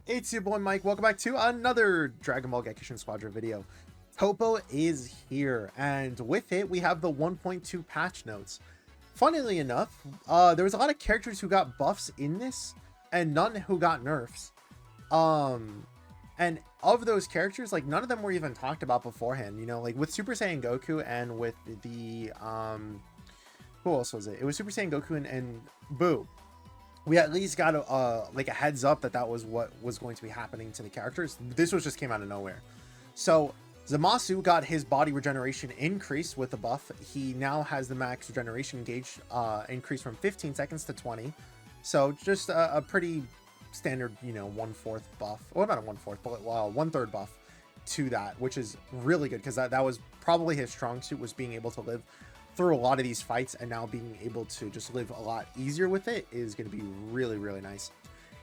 It's your boy Mike. Welcome back to another Dragon Ball Gekishin Squadra video. Topo is here, and with it we have the 1.2 patch notes. Funnily enough, there was a lot of characters who got buffs in this, and none who got nerfs. And of those characters, like none of them were even talked about beforehand. You know, like with Super Saiyan Goku and with the who else was it? It was Super Saiyan Goku and Boo. We at least got a like a heads up that was what was going to be happening to the characters. This was just came out of nowhere. So Zamasu got his body regeneration increase with the buff. He now has the max regeneration gauge increase from 15 seconds to 20. So just a pretty standard, you know, 1/4 buff, or not a 1/4, but 1/3 buff to that, which is really good because that was probably his strong suit, was being able to live through a lot of these fights, and now being able to just live a lot easier with it is going to be really, really nice.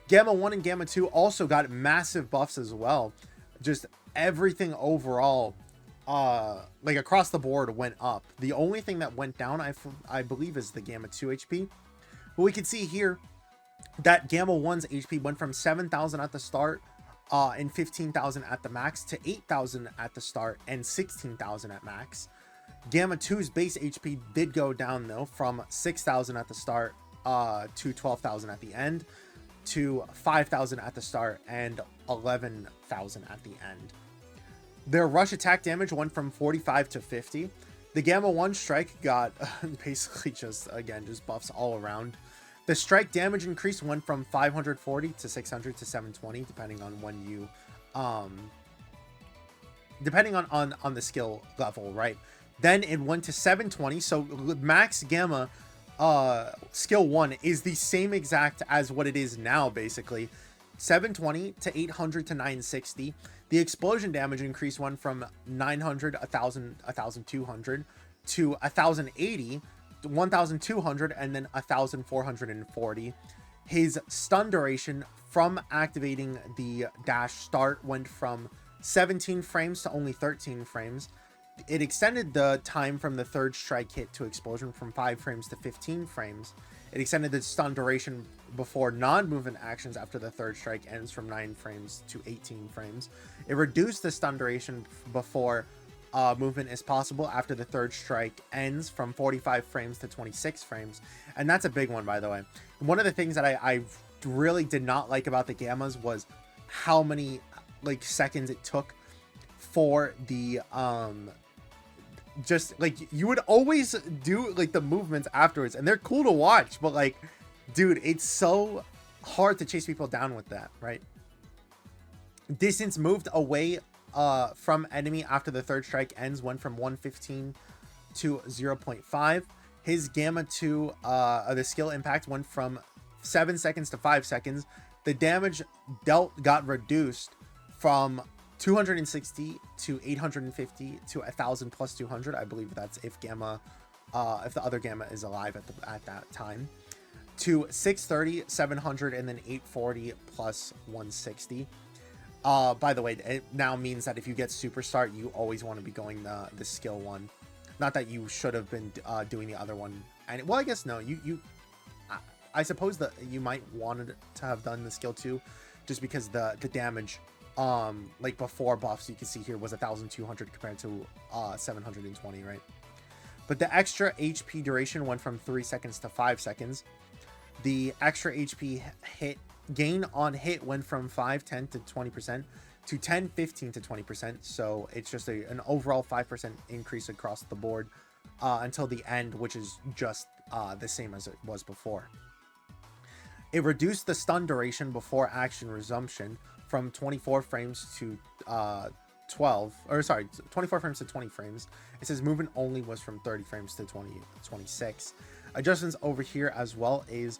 Gamma 1 and Gamma 2 also got massive buffs as well. Just everything overall, like across the board, went up. The only thing that went down, I believe, is the Gamma 2 HP. But we can see here that Gamma 1's HP went from 7,000 at the start and 15,000 at the max to 8,000 at the start and 16,000 at max. Gamma 2's base HP did go down though, from 6,000 at the start to 12,000 at the end, to 5,000 at the start and 11,000 at the end. Their rush attack damage went from 45 to 50. The Gamma 1 strike got basically just buffs all around. The strike damage increase went from 540 to 600 to 720, depending on when you depending on the skill level, right? Then it went to 720. So max Gamma skill 1 is the same exact as what it is now, basically. 720 to 800 to 960. The explosion damage increase went from 900, 1000, 1200 to 1080, 1200, and then 1440. His stun duration from activating the dash start went from 17 frames to only 13 frames. It extended the time from the third strike hit to explosion from 5 frames to 15 frames. It extended the stun duration before non-movement actions after the third strike ends from 9 frames to 18 frames. It reduced the stun duration before movement is possible after the third strike ends from 45 frames to 26 frames. And that's a big one, by the way. One of the things that I really did not like about the Gammas was how many like seconds it took for the just like you would always do like the movements afterwards, and they're cool to watch, but like, dude, it's so hard to chase people down with that, right? Distance moved away from enemy after the third strike ends went from 115 to 0.5. His Gamma 2 the skill impact went from 7 seconds to 5 seconds. The damage dealt got reduced from 260 to 850 to 1000 plus 200. I believe that's if Gamma if the other Gamma is alive at that time, to 630, 700, and then 840 plus 160. By the way, it now means that if you get super start, you always want to be going the skill one. Not that you should have been doing the other one. And well, I guess no, I suppose that you might wanted to have done the skill 2, just because the damage like before buffs, you can see here, was 1200 compared to 720, right? But the extra HP duration went from 3 seconds to 5 seconds. The extra HP hit gain on hit went from 5-10 to 20% to 10-15 to 20%. So it's just an overall 5% increase across the board until the end, which is just the same as it was before. It reduced the stun duration before action resumption from 24 frames to 24 frames to 20 frames. It says movement only was from 30 frames to 26. Adjustments over here as well is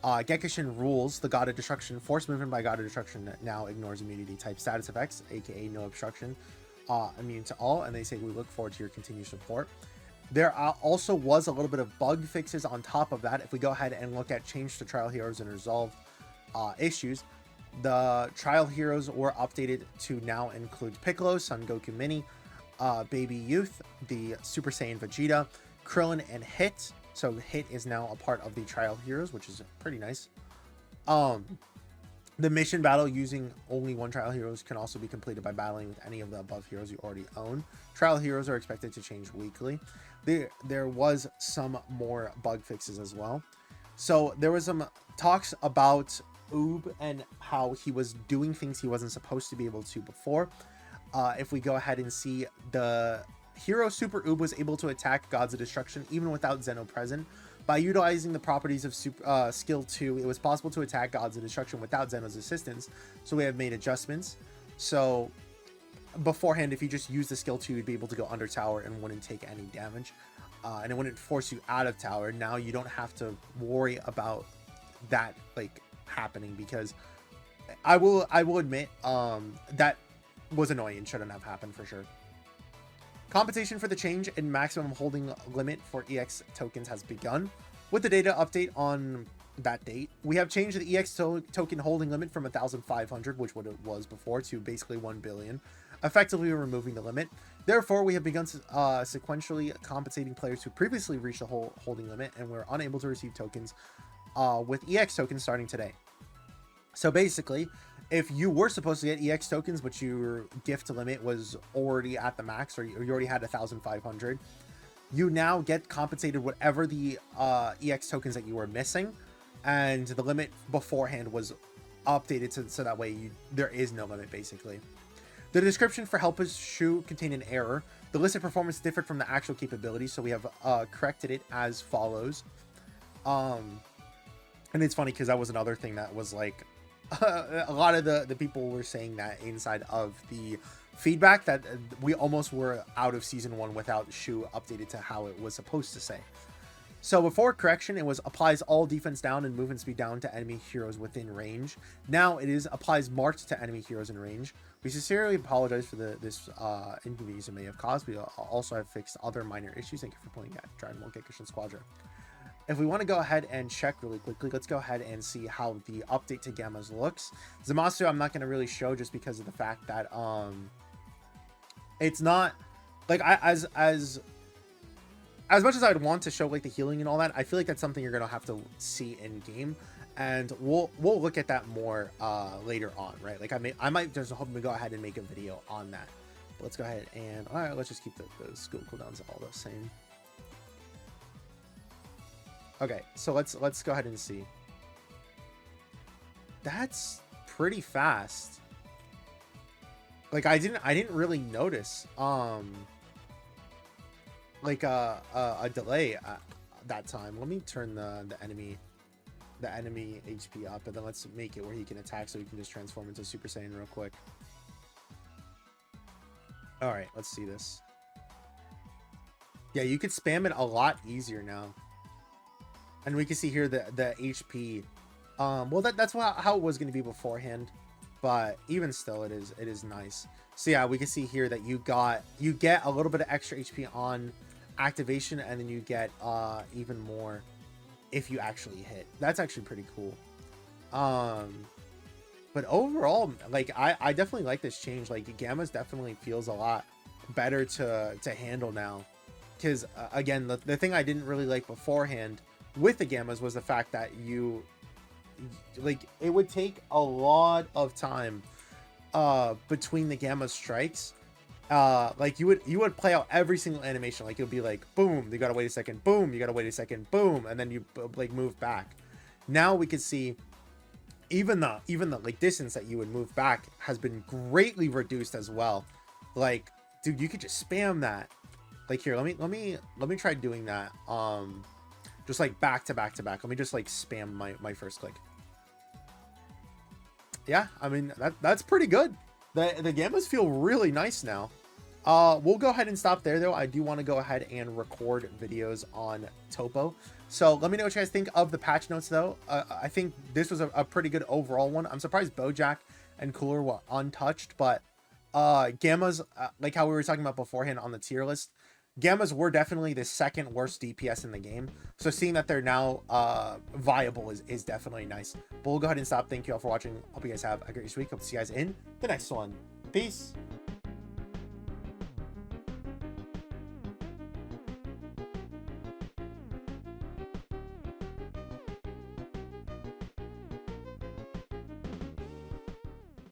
Gekishin rules the God of Destruction. Force movement by God of Destruction now ignores immunity type status effects, aka no obstruction, immune to all, and they say we look forward to your continued support. There also was a little bit of bug fixes on top of that. If we go ahead and look at change to trial heroes and resolve issues, the trial heroes were updated to now include Piccolo, Son Goku Mini, Baby Youth, the Super Saiyan Vegeta, Krillin, and Hit. So Hit is now a part of the trial heroes, which is pretty nice. The The mission battle using only one trial heroes can also be completed by battling with any of the above heroes you already own. Trial heroes are expected to change weekly. There was some more bug fixes as well. So there was some talks about Oob and how he was doing things he wasn't supposed to be able to before. If we go ahead and see, the hero Super Oob was able to attack Gods of Destruction even without Zeno present. By utilizing the properties of skill 2, it was possible to attack Gods of Destruction without Zeno's assistance, so we have made adjustments. So beforehand, if you just use the skill 2, you'd be able to go under tower and wouldn't take any damage, and it wouldn't force you out of tower. Now you don't have to worry about that like happening, because I will admit that was annoying and shouldn't have happened for sure. Compensation for the change in maximum holding limit for EX tokens has begun. With the data update on that date, we have changed the EX token holding limit from 1,500, which what it was before, to basically 1 billion, effectively removing the limit. Therefore, we have begun sequentially compensating players who previously reached the holding limit and were unable to receive tokens with EX tokens starting today. So basically, if you were supposed to get EX tokens, but your gift limit was already at the max, or you already had 1,500, you now get compensated whatever the EX tokens that you were missing, and the limit beforehand was updated so that way there is no limit, basically. The description for Helper's Shoe contained an error. The listed performance differed from the actual capability, so we have corrected it as follows. And it's funny because that was another thing that was like, a lot of the people were saying that inside of the feedback, that we almost were out of season 1 without Shu updated to how it was supposed to say. So before correction, it was applies all defense down and movement speed down to enemy heroes within range. Now it is applies marked to enemy heroes in range. We sincerely apologize for this inconvenience it may have caused. We also have fixed other minor issues. Thank you for playing at Dragon Ball Gekishin Squadra. If we want to go ahead and check really quickly, let's go ahead and see how the update to Gammas looks. Zamasu, I'm not going to really show just because of the fact that it's not like as much as I'd want to show like the healing and all that. I feel like that's something you're going to have to see in game, and we'll look at that more later on, right? Like I might just hope we go ahead and make a video on that. But let's go ahead and all right, let's just keep the skill cooldowns all the same. Okay, so let's go ahead and see. That's pretty fast. Like I didn't really notice like a delay at that time. Let me turn the enemy HP up, and then let's make it where he can attack so he can just transform into Super Saiyan real quick. All right, let's see this. Yeah, you could spam it a lot easier now. And we can see here the HP. Well, that's how it was going to be beforehand, but even still, it is nice. So yeah, we can see here that you get a little bit of extra HP on activation, and then you get even more if you actually hit. That's actually pretty cool. But overall, like I definitely like this change. Like Gammas definitely feels a lot better to handle now, because again, the thing I didn't really like beforehand with the Gammas was the fact that it would take a lot of time between the Gamma strikes. Like you would play out every single animation. Like it would be like boom, you gotta wait a second, boom, you gotta wait a second, boom, and then you like move back. Now we can see even the like distance that you would move back has been greatly reduced as well. Like dude, you could just spam that. Like here, let me try doing that. Just like back to back to back. Let me just like spam my first click. Yeah, I mean that's pretty good. The Gammas feel really nice now. We'll go ahead and stop there though. I do want to go ahead and record videos on Topo. So let me know what you guys think of the patch notes though. I think this was a pretty good overall one. I'm surprised Bojack and Cooler were untouched, but Gammas, like how we were talking about beforehand on the tier list, Gammas were definitely the second worst DPS in the game. So seeing that they're now viable is definitely nice. But we'll go ahead and stop. Thank you all for watching. Hope you guys have a great week. Hope to see you guys in the next one. Peace.